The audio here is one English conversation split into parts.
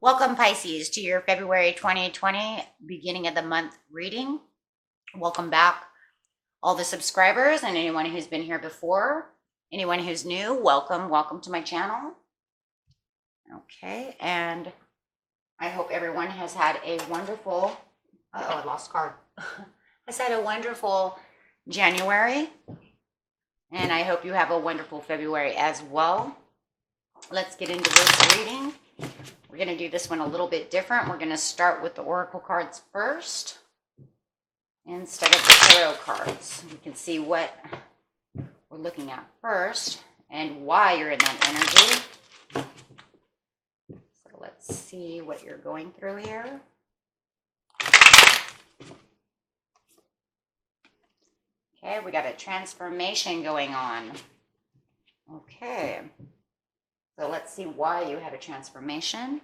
Welcome, Pisces, to your February 2020 beginning of the month reading. Welcome back, all the subscribers and anyone who's been here before. Anyone who's new, welcome to my channel. Okay, and I hope everyone has had a wonderful, I lost card. Has had a wonderful January, and I hope you have a wonderful February as well. Let's get into this reading. We're going to do this one a little bit different. We're going to start with the oracle cards first instead of the tarot cards. You can see what we're looking at first and why you're in that energy. So let's see what you're going through here. Okay, we got a transformation going on. Okay. So let's see why you had a transformation.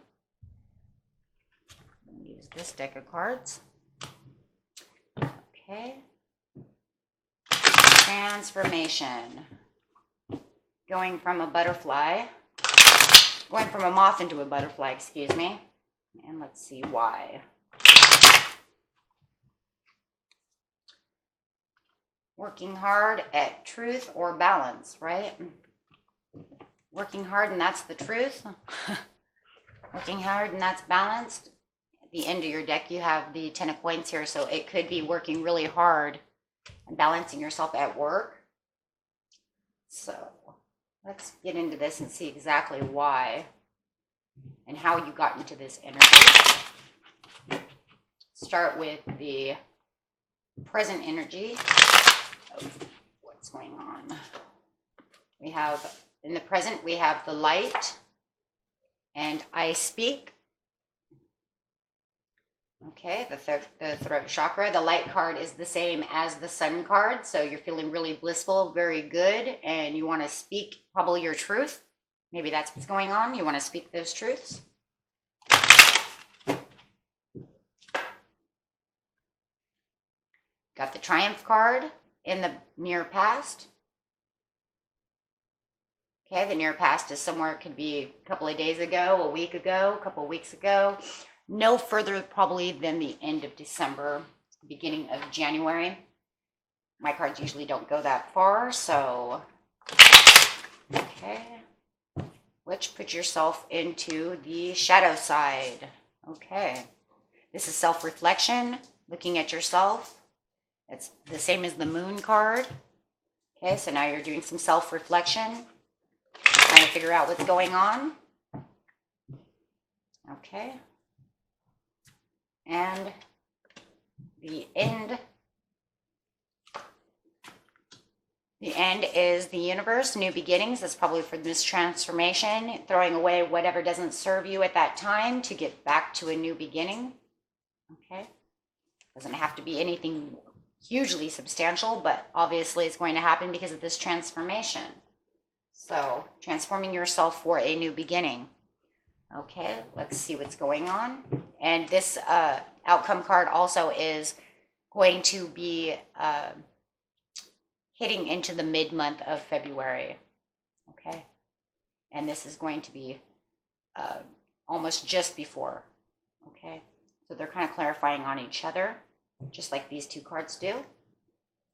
Use this deck of cards. Okay. Transformation. Going from a moth into a butterfly, excuse me. And let's see why. Working hard at truth or balance, right? Working hard and that's the truth. Working hard and that's balanced. At the end of your deck, you have the 10 of coins here, so it could be working really hard and balancing yourself at work. So let's get into this and see exactly why and how you got into this energy. Start with the present energy of what's going on. In the present, we have the light and I speak. Okay, the throat chakra. The light card is the same as the sun card. So you're feeling really blissful, very good. And you want to speak probably your truth. Maybe that's what's going on. You want to speak those truths. Got the triumph card in the near past. Okay, the near past is somewhere, it could be a couple of days ago, a week ago, a couple of weeks ago. No further probably than the end of December, beginning of January. My cards usually don't go that far, so, okay. Which put yourself into the shadow side. Okay. This is self-reflection, looking at yourself. It's the same as the moon card. Okay, so now you're doing some self-reflection. Trying to figure out what's going on. Okay. And the end. The end is the universe, new beginnings. That's probably for this transformation, throwing away whatever doesn't serve you at that time to get back to a new beginning. Okay. Doesn't have to be anything hugely substantial, but obviously it's going to happen because of this transformation. So, transforming yourself for a new beginning. Okay, let's see what's going on. And this outcome card also is going to be hitting into the mid-month of February. Okay, and this is going to be almost just before. Okay, so they're kind of clarifying on each other, just like these two cards do.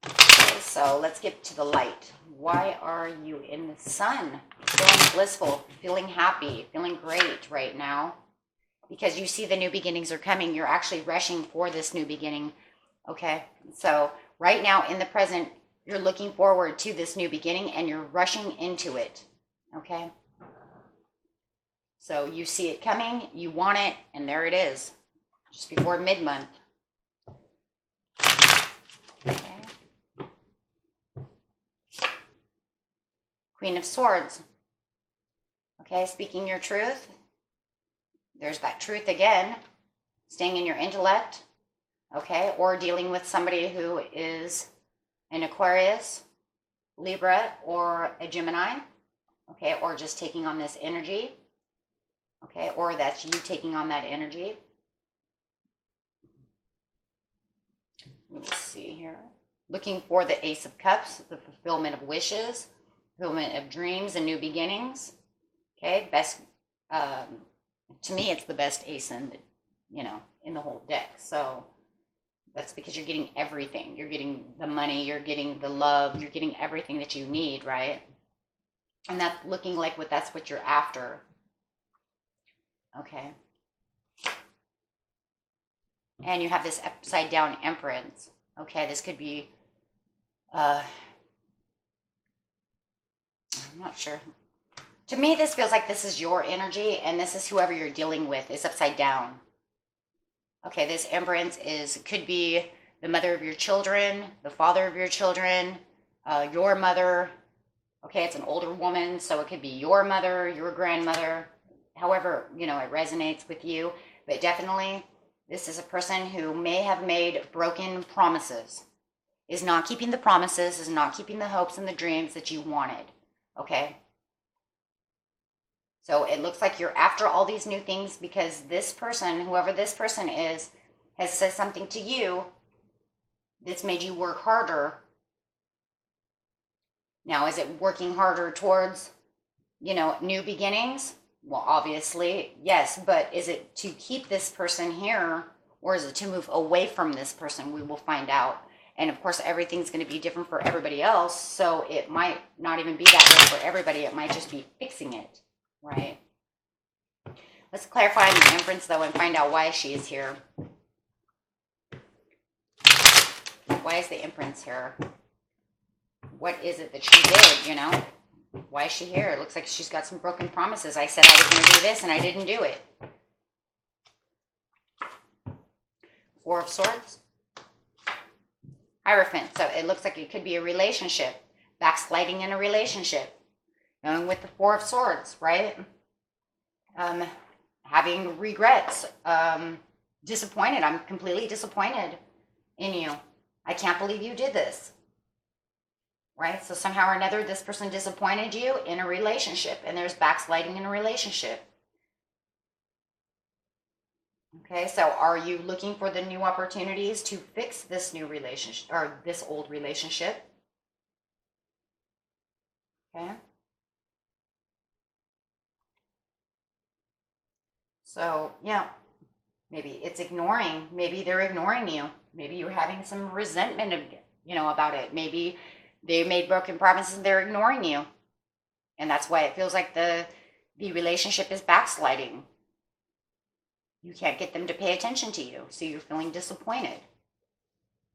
Okay, so let's get to the light. Why are you in the sun? Feeling blissful, feeling happy, feeling great right now. Because you see the new beginnings are coming. You're actually rushing for this new beginning. Okay, so right now in the present, you're looking forward to this new beginning and you're rushing into it. Okay? So you see it coming, you want it, and there it is. Just before mid-month. Okay. Queen of Swords. Okay, speaking your truth. There's that truth again. Staying in your intellect. Okay, or dealing with somebody who is an Aquarius, Libra, or a Gemini. Okay, or just taking on this energy. Okay, or that's you taking on that energy. Let me see here. Looking for the Ace of Cups, the fulfillment of wishes, fulfillment of dreams and new beginnings. Okay, best To me, it's the best ace in in the whole deck. So that's because you're getting everything. You're getting the money, you're getting the love, you're getting everything that you need, right? And that's looking like that's what you're after. Okay. And you have this upside down Empress. Okay, this could be I'm not sure. To me, this feels like this is your energy, and this is whoever you're dealing with is upside down. Okay, this Empress could be the mother of your children, the father of your children, your mother. Okay, it's an older woman, so it could be your mother, your grandmother, however, it resonates with you. But definitely, this is a person who may have made broken promises, is not keeping the promises, is not keeping the hopes and the dreams that you wanted. Okay? So it looks like you're after all these new things because this person, whoever this person is, has said something to you that's made you work harder. Now, is it working harder towards, new beginnings? Well, obviously, yes. But is it to keep this person here, or is it to move away from this person? We will find out. And of course, everything's going to be different for everybody else. So it might not even be that way for everybody. It might just be fixing it, right? Let's clarify the Empress, though, and find out why she is here. Why is the Empress here? What is it that she did, Why is she here? It looks like she's got some broken promises. I said I was going to do this, and I didn't do it. Four of Swords. Hierophant. So it looks like it could be a relationship. Backsliding in a relationship. Going with the Four of Swords, right? Having regrets. Disappointed. I'm completely disappointed in you. I can't believe you did this. Right? So somehow or another, this person disappointed you in a relationship, and there's backsliding in a relationship. Okay, so are you looking for the new opportunities to fix this new relationship or this old relationship? Okay. So, yeah, maybe it's ignoring. Maybe they're ignoring you. Maybe you're having some resentment of, about it. Maybe they made broken promises and they're ignoring you. And that's why it feels like the relationship is backsliding. You can't get them to pay attention to you, so you're feeling disappointed.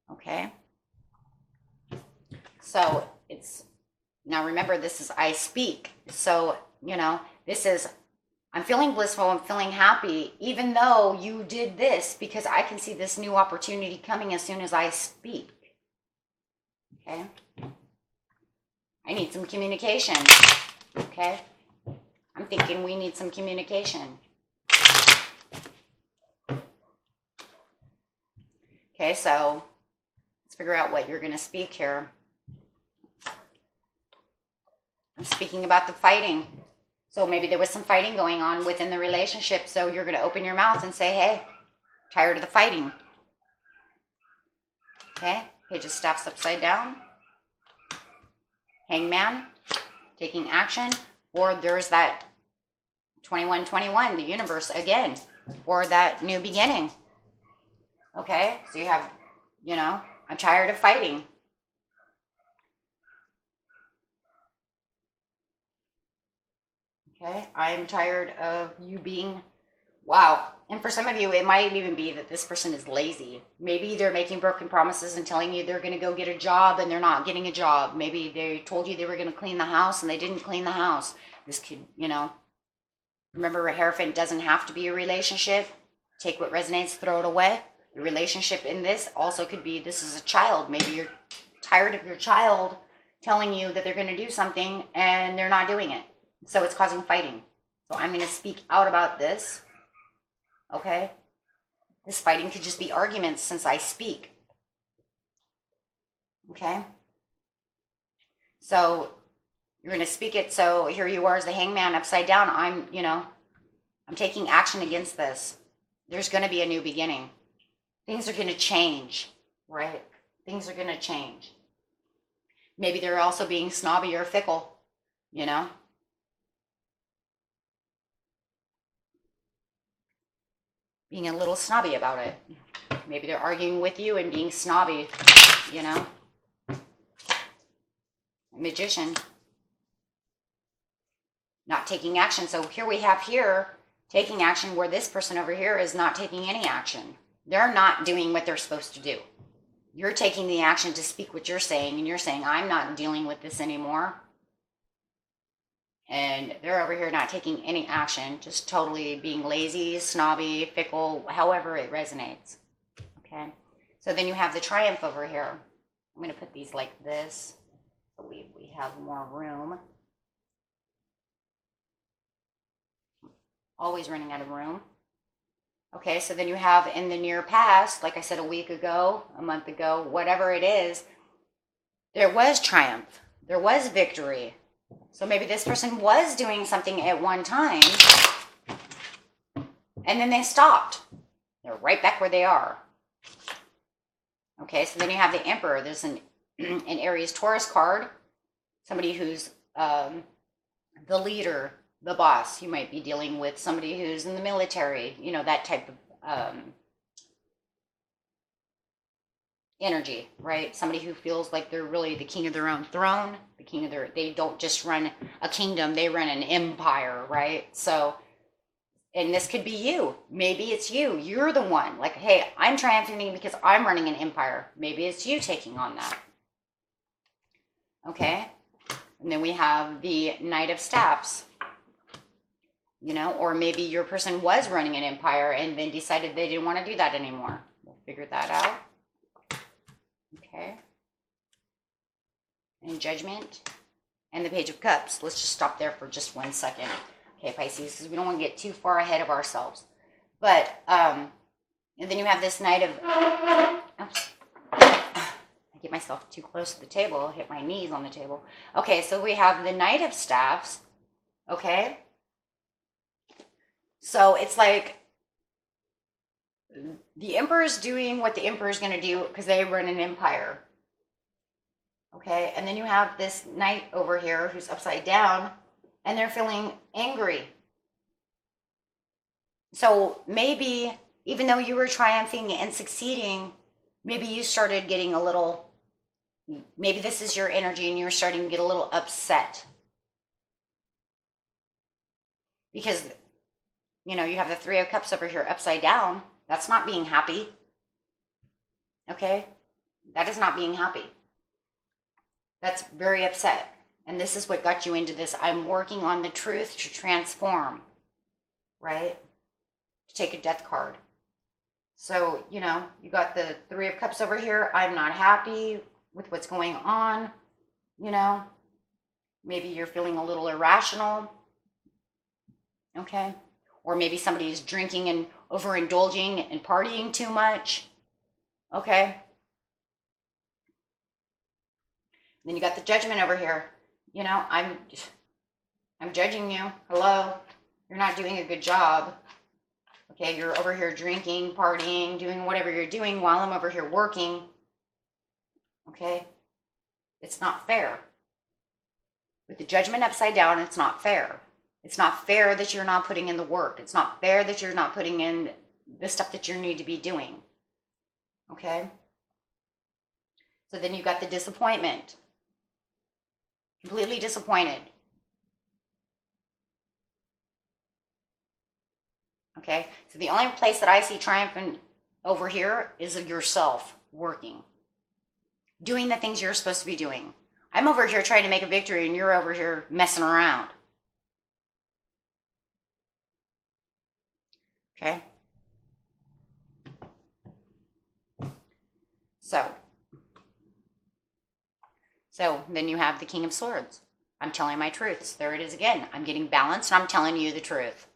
Okay? So now remember, this is I speak. So, this is, I'm feeling blissful, I'm feeling happy, even though you did this, because I can see this new opportunity coming as soon as I speak. Okay? I need some communication. Okay? I'm thinking we need some communication. Okay, so let's figure out what you're going to speak here. I'm speaking about the fighting. So maybe there was some fighting going on within the relationship. So you're going to open your mouth and say, hey, tired of the fighting. Okay, Page of Staffs upside down. Hangman, taking action. Or there's that 2121, the universe again. Or that new beginning. Okay, so you have, I'm tired of fighting. Okay, I'm tired of you being, wow. And for some of you, it might even be that this person is lazy. Maybe they're making broken promises and telling you they're going to go get a job and they're not getting a job. Maybe they told you they were going to clean the house and they didn't clean the house. This could, remember, a Hierophant doesn't have to be a relationship. Take what resonates, throw it away. The relationship in this also could be, this is a child. Maybe you're tired of your child telling you that they're going to do something and they're not doing it. So it's causing fighting. So I'm going to speak out about this. Okay? This fighting could just be arguments since I speak. Okay? So you're going to speak it. So here you are as the Hangman upside down. I'm taking action against this. There's going to be a new beginning. Things are going to change, right? Things are going to change. Maybe they're also being snobby or fickle, being a little snobby about it. Maybe they're arguing with you and being snobby, you know. Magician. Not taking action. So here we have taking action where this person over here is not taking any action. They're not doing what they're supposed to do. You're taking the action to speak what you're saying, and you're saying, I'm not dealing with this anymore. And they're over here not taking any action, just totally being lazy, snobby, fickle, however it resonates. Okay? So then you have the Triumph over here. I'm going to put these like this so we have more room. Always running out of room. Okay, so then you have in the near past, like I said, a week ago, a month ago, whatever it is, there was triumph. There was victory. So maybe this person was doing something at one time, and then they stopped. They're right back where they are. Okay, so then you have the Emperor. There's an Aries Taurus card. Somebody who's the leader, the boss. You might be dealing with somebody who's in the military, you know, that type of energy, right? Somebody who feels like they're really the king of their own throne, they don't just run a kingdom, they run an empire, right? So, and this could be you. Maybe it's you. You're the one. Like, hey, I'm triumphing because I'm running an empire. Maybe it's you taking on that. Okay? And then we have the Knight of Staffs. You know, or maybe your person was running an empire and then decided they didn't want to do that anymore. We'll figure that out. Okay. And Judgment. And the Page of Cups. Let's just stop there for just 1 second. Okay, Pisces, because we don't want to get too far ahead of ourselves. But, and then you have this Knight of... Oops. I get myself too close to the table. Hit my knees on the table. Okay, so we have the Knight of Staffs. Okay. So it's like the Emperor's doing what the Emperor's going to do because they run an empire. Okay, and then you have this Knight over here who's upside down, and they're feeling angry. So maybe, even though you were triumphing and succeeding, maybe you started getting a little, maybe this is your energy and you're starting to get a little upset. Because, you know, you have the Three of Cups over here upside down. That's not being happy. Okay? That is not being happy. That's very upset. And this is what got you into this. I'm working on the truth to transform. Right? To take a Death card. So, you know, you got the Three of Cups over here. I'm not happy with what's going on. You know? Maybe you're feeling a little irrational. Okay? Or maybe somebody is drinking and overindulging and partying too much. Okay? Then you got the Judgment over here. You know, I'm judging you. Hello? You're not doing a good job. Okay, you're over here drinking, partying, doing whatever you're doing while I'm over here working. Okay? It's not fair. With the Judgment upside down, it's not fair. It's not fair that you're not putting in the work. It's not fair that you're not putting in the stuff that you need to be doing. Okay? So then you got the Disappointment. Completely disappointed. Okay? So the only place that I see triumphant over here is of yourself working. Doing the things you're supposed to be doing. I'm over here trying to make a victory and you're over here messing around. Okay? So then you have the King of Swords. I'm telling my truths. There it is again. I'm getting balanced and I'm telling you the truth.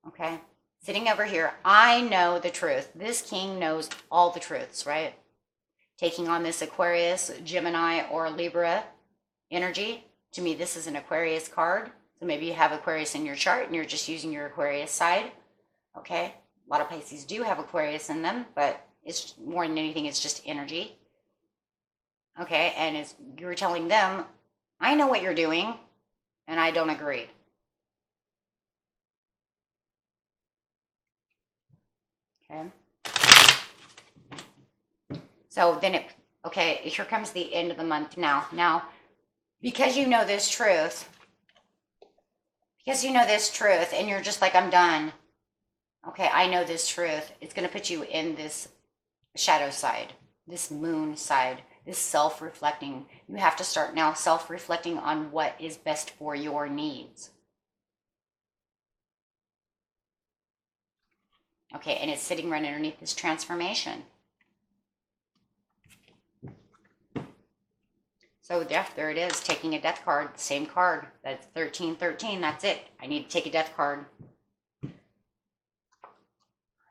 Okay? Sitting over here, I know the truth. This king knows all the truths, right? Taking on this Aquarius, Gemini, or Libra energy. To me, this is an Aquarius card. So maybe you have Aquarius in your chart and you're just using your Aquarius side. Okay? A lot of Pisces do have Aquarius in them, but it's more than anything, it's just energy. Okay? And it's, you're telling them, I know what you're doing, and I don't agree. Okay. So then okay, here comes the end of the month now. Now, because you know this truth, and you're just like, I'm done. Okay, I know this truth. It's going to put you in this shadow side, this moon side, this self-reflecting. You have to start now self-reflecting on what is best for your needs. Okay, and it's sitting right underneath this transformation. So there it is, taking a death card, the same card. That's 1313, that's it. I need to take a death card.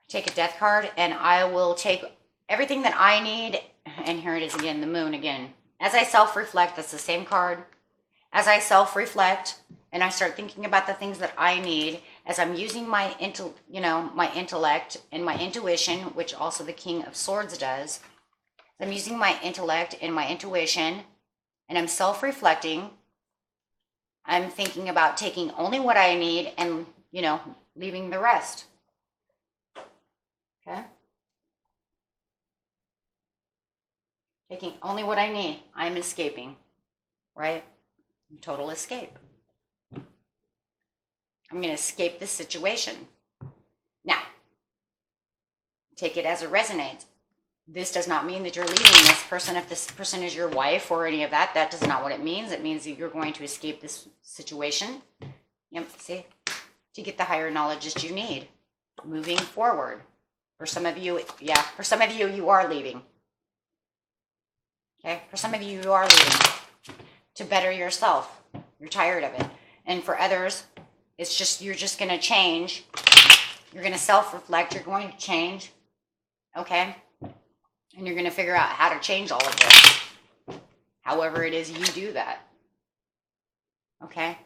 Take a death card, and I will take everything that I need. And here it is again, the moon again. As I self-reflect, that's the same card. As I self-reflect, and I start thinking about the things that I need, as I'm using my my intellect and my intuition, which also the King of Swords does. I'm using my intellect and my intuition, and I'm self-reflecting. I'm thinking about taking only what I need and, leaving the rest. Okay? Taking only what I need. I'm escaping, right? Total escape. I'm going to escape this situation. Now, take it as it resonates. This does not mean that you're leaving this person. If this person is your wife or any of that, that is not what it means. It means that you're going to escape this situation. Yep, see? To get the higher knowledge that you need. Moving forward. For some of you, you are leaving. Okay? For some of you, you are leaving. To better yourself. You're tired of it. And for others, it's just, you're just going to change. You're going to self-reflect. You're going to change. Okay? And you're going to figure out how to change all of this. However it is you do that. Okay?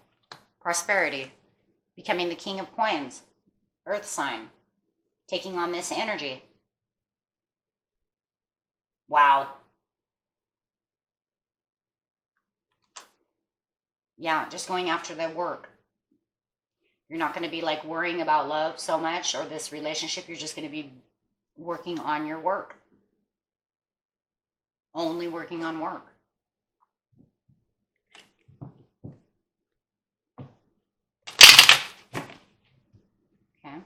Prosperity. Becoming the King of Coins. Earth sign. Taking on this energy. Wow. Yeah, just going after the work. You're not going to be like worrying about love so much or this relationship. You're just going to be working on your work. Only working on work. Okay.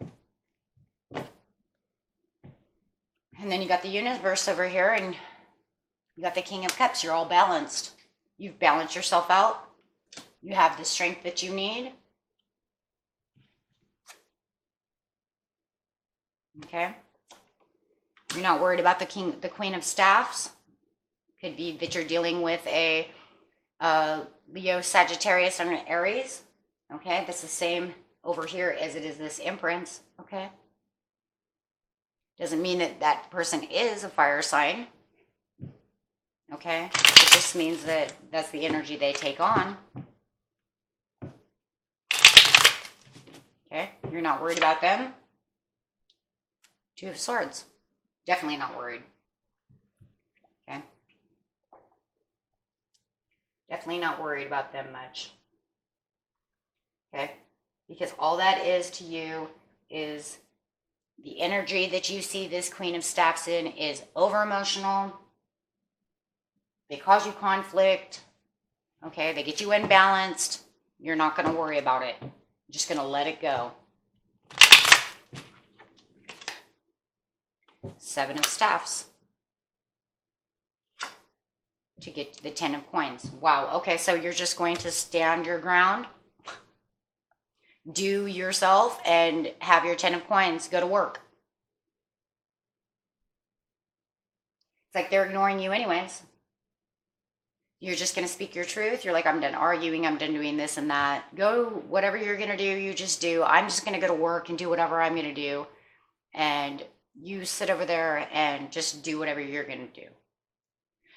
And then you got the universe over here, and you got the King of Cups. You're all balanced. You've balanced yourself out. You have the strength that you need. Okay. You're not worried about the Queen of Staffs. Could be that you're dealing with a Leo, Sagittarius, and an Aries. Okay, that's the same over here as it is this Empress. Okay. Doesn't mean that that person is a fire sign. Okay. It just means that that's the energy they take on. Okay. You're not worried about them. Two of Swords. Definitely not worried. Okay. Definitely not worried about them much. Okay. Because all that is to you is the energy that you see this Queen of Staffs in is over emotional. They cause you conflict. Okay. They get you imbalanced. You're not going to worry about it. You're just going to let it go. Seven of Staffs. To get to the 10 of Coins. Wow. Okay. So you're just going to stand your ground. Do yourself and have your 10 of Coins. Go to work. It's like they're ignoring you anyways. You're just going to speak your truth. You're like, I'm done arguing. I'm done doing this and that. Go, whatever you're going to do, you just do. I'm just going to go to work and do whatever I'm going to do. And you sit over there and just do whatever you're going to do.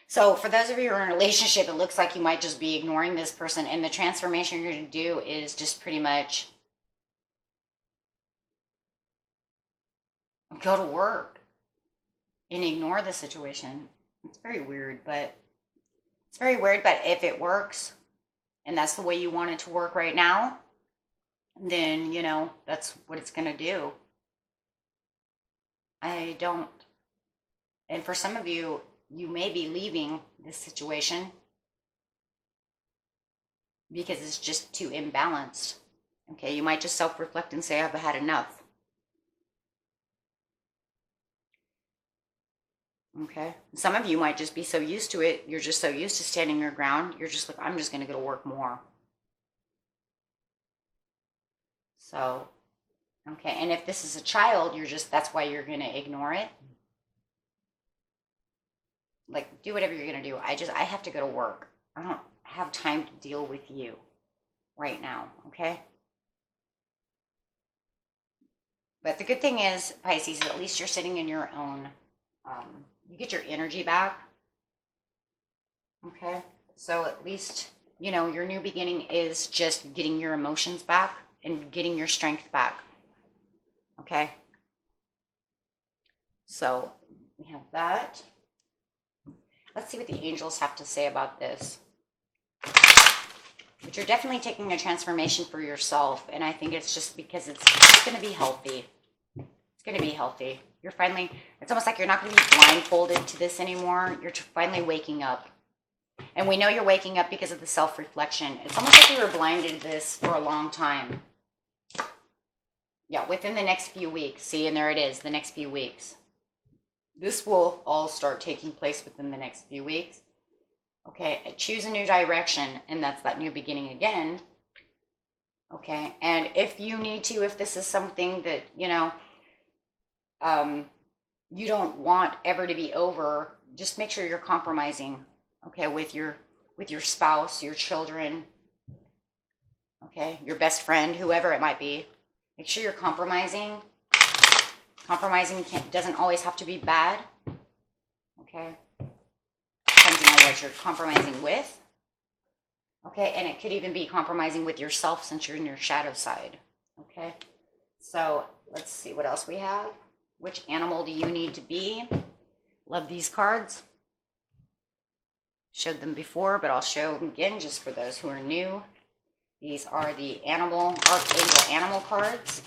So for those of you who are in a relationship, it looks like you might just be ignoring this person. And the transformation you're going to do is just pretty much go to work and ignore the situation. It's very weird, but if it works and that's the way you want it to work right now, then, that's what it's going to do. I don't. And for some of you, you may be leaving this situation because it's just too imbalanced. Okay, you might just self-reflect and say, I've had enough. Okay, some of you might just be so used to it. You're just so used to standing your ground. You're just like, I'm just going to go to work more. So, okay, and if this is a child, that's why you're going to ignore it. Like, do whatever you're going to do. I have to go to work. I don't have time to deal with you right now, okay? But the good thing is, Pisces, at least you're sitting in your own, you get your energy back, okay? So at least, your new beginning is just getting your emotions back and getting your strength back, okay? So we have that. Let's see what the angels have to say about this. But you're definitely taking a transformation for yourself, and I think it's just because it's going to be healthy. It's going to be healthy. You're finally, it's almost like you're not going to be blindfolded to this anymore. You're finally waking up. And we know you're waking up because of the self-reflection. It's almost like you were blinded to this for a long time. Yeah, within the next few weeks. See, and there it is, the next few weeks. This will all start taking place within the next few weeks. Okay, choose a new direction, and that's that new beginning again. Okay, and if you need to, if this is something that, you don't want ever to be over, just make sure you're compromising, okay, with your spouse, your children, okay, your best friend, whoever it might be. Make sure you're compromising. Compromising doesn't always have to be bad, okay? Depending on what you're compromising with, okay? And it could even be compromising with yourself since you're in your shadow side, okay? So let's see what else we have. Which animal do you need to be? Love these cards. Showed them before, but I'll show them again just for those who are new. These are the Archangel animal cards.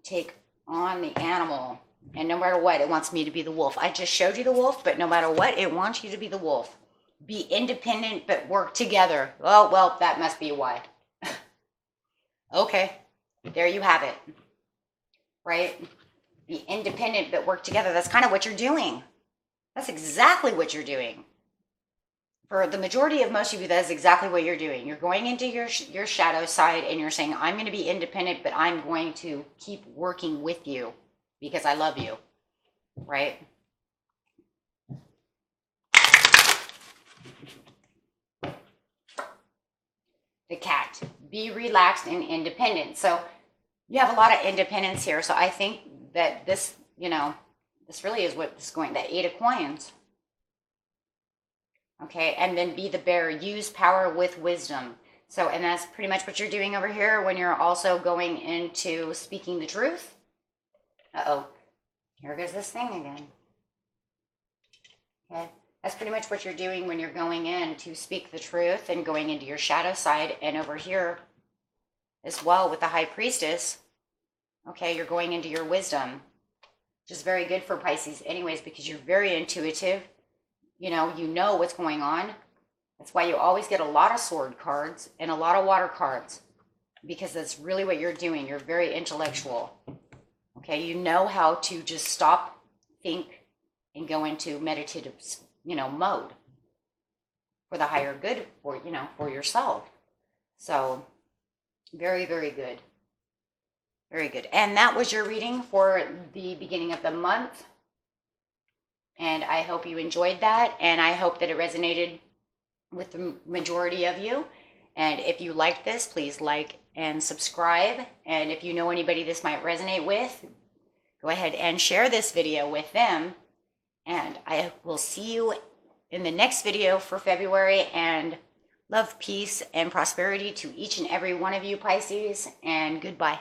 Take on the animal, and no matter what, it wants me to be the wolf. I just showed you the wolf, but no matter what, it wants you to be the wolf. Be independent, but work together. Oh, well, that must be why. Okay, there you have it. Right? Be independent, but work together. That's kind of what you're doing. That's exactly what you're doing. For the majority of most of you, that is exactly what you're doing. You're going into your shadow side and you're saying, I'm going to be independent, but I'm going to keep working with you because I love you, right? The cat, be relaxed and independent. So you have a lot of independence here. So I think that this, this really is what is going, the 8 of coins. Okay, and then be the bear. Use power with wisdom. So, and that's pretty much what you're doing over here when you're also going into speaking the truth. Uh-oh, here goes this thing again. Okay, that's pretty much what you're doing when you're going in to speak the truth and going into your shadow side. And over here as well with the High Priestess, okay, you're going into your wisdom, which is very good for Pisces anyways because you're very intuitive. You know what's going on. That's why you always get a lot of sword cards and a lot of water cards because that's really what you're doing. You're very intellectual. Okay, you know how to just stop, think, and go into meditative, mode for the higher good for yourself. So very, very good. Very good. And that was your reading for the beginning of the month. And I hope you enjoyed that, and I hope that it resonated with the majority of you. And if you liked this, please like and subscribe. And if you know anybody this might resonate with, go ahead and share this video with them. And I will see you in the next video for February. And love, peace, and prosperity to each and every one of you, Pisces. And goodbye.